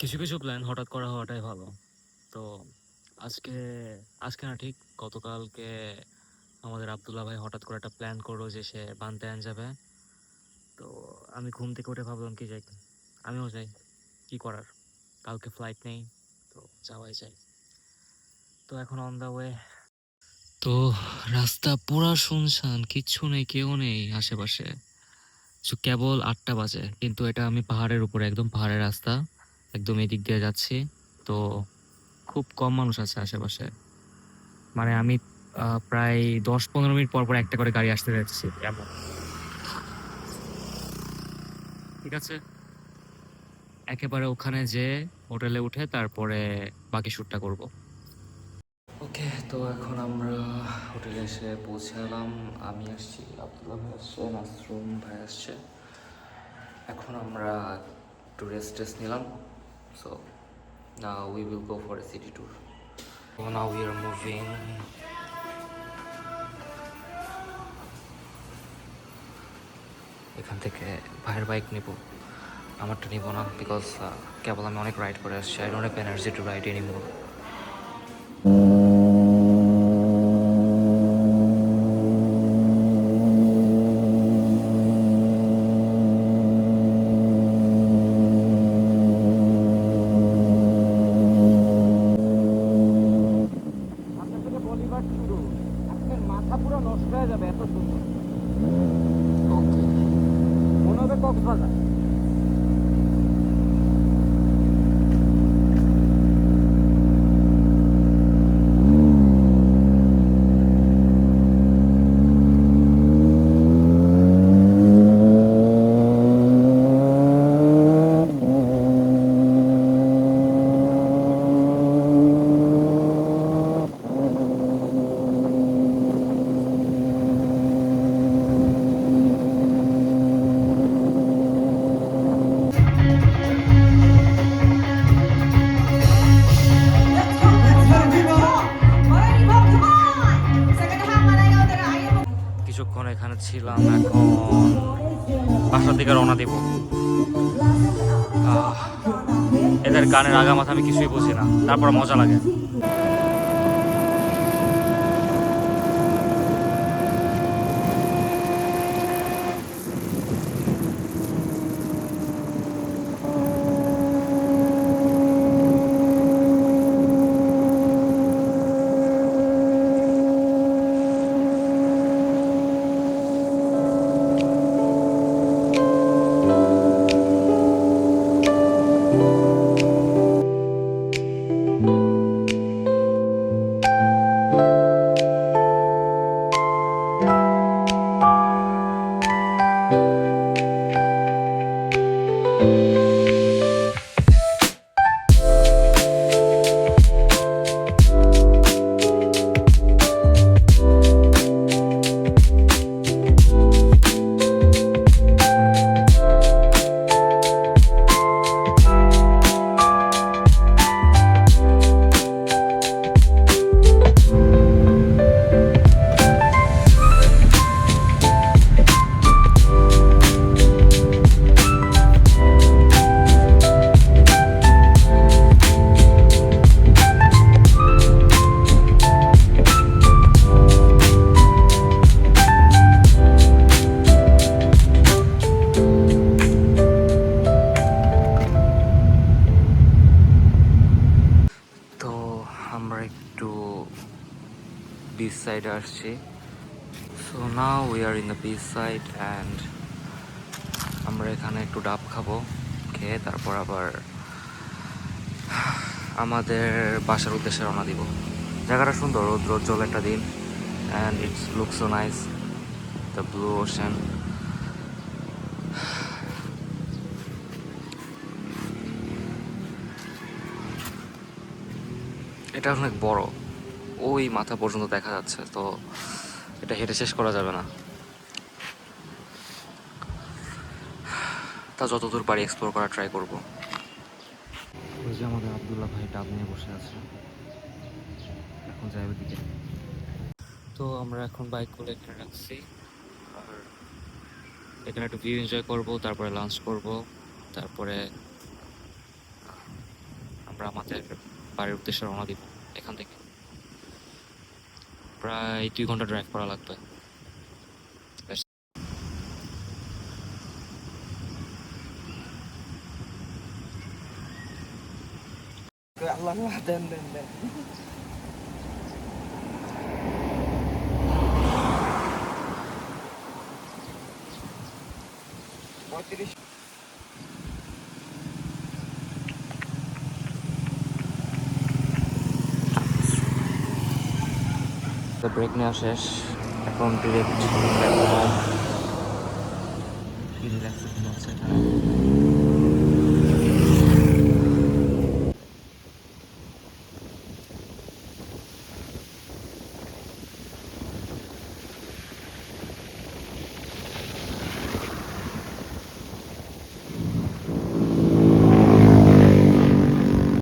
কিছু কিছু প্ল্যান হঠাৎ করা হওয়াটাই ভালো। তো আজকে আজকে না, ঠিক গতকালকে আমাদের আব্দুল্লাহ ভাই হঠাৎ করে একটা প্ল্যান করলো যে সে বানতায়ান যাবে। তো আমি ঘুম থেকে উঠে ভাবলাম কি যাই, আমিও যাই, কি করার, কালকে ফ্লাইট নেই, তো যাওয়াই যায়। তো এখন অন দা ওয়ে। তো রাস্তা পুরা শুনশান, কিচ্ছু নেই, কেউ নেই আশেপাশে। কেবল 8টা বাজে, কিন্তু এটা আমি পাহাড়ের উপরে, একদম পাহাড়ের রাস্তা, একদম এদিক দিয়ে যাচ্ছি। তো খুব কম মানুষ আছে আশেপাশে। মানে আমি প্রায় 10-15 মিনিট পর পর একটা করে গাড়ি আসতে যাচ্ছি এমন। ঠিক আছে, একেবারে ওখানে যে হোটেলে উঠে তারপরে বাকি শ্যুটটা করব। ওকে, তো এখন আমরা হোটেলে এসে পৌঁছালাম। আমি আসছি, আব্দুল্লাহ ভাই আসছে, নাসরুম ভাই আসছে। এখন আমরা একটু রেস্ট নিলাম। So now we will go for a city tour. Now we are moving. এখান থেকে ভাইয়ের বাইক নিব, আমারটা নিব না, বিকজ কেবল আমি অনেক রাইড করে আসছি। I don't have energy to ride anymore. আপনার থেকে বলিবার শুরু, আপনার মাথা পুরো নষ্ট হয়ে যাবে, এত সুন্দর। ওকে, মনে হবে কক্সবাজার। কিছুক্ষণ এখানে ছিলাম, এখন বাসার দিকে রওনা দিব। এদের গানের আগা মাথা আমি কিছুই বুঝি না, তারপর মজা লাগে। তো আমরা একটু বিচ সাইডে আসছি। So now we are in the beach side and আমরা এখানে একটু ডাব খাবো, খেয়ে তারপর আবার আমাদের বাসার উদ্দেশ্যে রওনা দিব। জায়গাটা সুন্দর, রৌদ্রোজ্জ্বল একটা দিন, and it's look so nice, the blue ocean. এটা অনেক বড়, ওই মাথা পর্যন্ত দেখা যাচ্ছে, তো এটা হেঁটে শেষ করা যাবে না। তা যতদূর পারি এক্সপ্লোর করার ট্রাই করব। ওই যে আমাদের আব্দুল্লাহ ভাই ডাব নিয়ে বসে আছে, এখন যাই ওইদিকে। তো আমরা এখন বাইকগুলো এখানে রাখছি, আর এখানে একটু ভিউ এনজয় করবো, তারপরে লাঞ্চ করব, তারপরে আমরা আমাদের বাড়ির উদ্দেশ্যে রওনা দিব এখান থেকে। প্রায় 2 ঘন্টা ড্রাইভ করা লাগবে। আল্লাহ দেন দেন দেন। পঁয়ত্রিশ। ব্রেক নেওয়া শেষ, এখন ডিরেক্ট রিল্যাক্সেশন হচ্ছে এখানে।